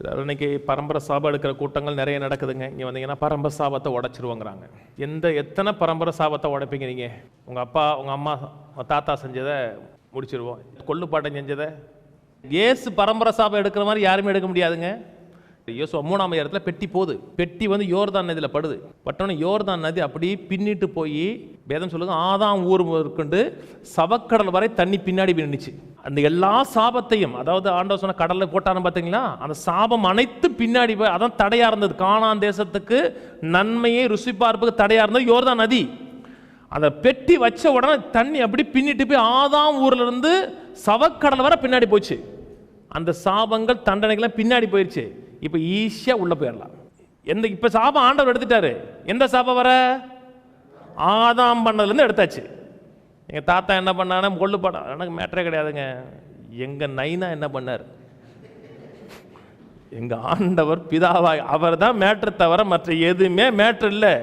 இன்னைக்கு பரம்பரை சாபம் எடுக்கிற கூட்டங்கள் நிறைய நடக்குதுங்க. இங்கே வந்தீங்கன்னா பரம்பரை சாபத்தை உடைச்சிருவோங்கிறாங்க. எத்தனை பரம்பரை சாபத்தை உடைப்பீங்க நீங்கள்? உங்கள் அப்பா, உங்கள் அம்மா, உங்கள் தாத்தா செஞ்சதை முடிச்சிருவோம். கொள்ளுப்பாட்டம் செஞ்சதை இயேசு பரம்பரை சாபம் எடுக்கிற மாதிரி யாருமே எடுக்க முடியாதுங்க. யோசுவா 3ஆம் அதிகாரத்தில் பெட்டி போகுது. பெட்டி யோர்தான் நதியில் படுது. பட்டோன்னு யோர்தான் நதி அப்படி பின்னிட்டு போய் வேதம் சொல்லுங்க ஆதாம் ஊர் இருக்குண்டு சவக்கடல் வரை தண்ணி பின்னாடி நின்றுச்சு. அந்த எல்லா சாபத்தையும், அதாவது ஆண்டவர் சொன்ன கடலில் போட்டான்னு பார்த்தீங்களா, அந்த சாபம் அனைத்து பின்னாடி போய் அதான் தடையா இருந்தது. கானான் தேசத்துக்கு நன்மையை ருசி பார்ப்புக்கு தடையா இருந்தது யோர்தான் நதி. அந்த பெட்டி வச்ச உடனே தண்ணி அப்படி பின்னிட்டு போய் ஆதாம் ஊர்ல இருந்து சவக்கடல் வரை பின்னாடி போச்சு. அந்த சாபங்கள் தண்டனைகள்லாம் பின்னாடி போயிடுச்சு. இப்போ ஈஸியாக உள்ள போயிடலாம். இப்போ சாபம் ஆண்டவர் எடுத்துட்டாரு. எந்த சாபம் வர? ஆதாம் பண்ணதுலேருந்து எடுத்தாச்சு. எங்கள் தாத்தா என்ன பண்ணானா கொள்ளு படம் எனக்கு மேட்டரே கிடையாதுங்க. எங்கள் நைனா என்ன பண்ணார்? எங்கள் ஆண்டவர் பிதாவாய் அவர் தான் மேட்ரு தவிர மற்ற எதுவுமே மேட்ரு இல்லை.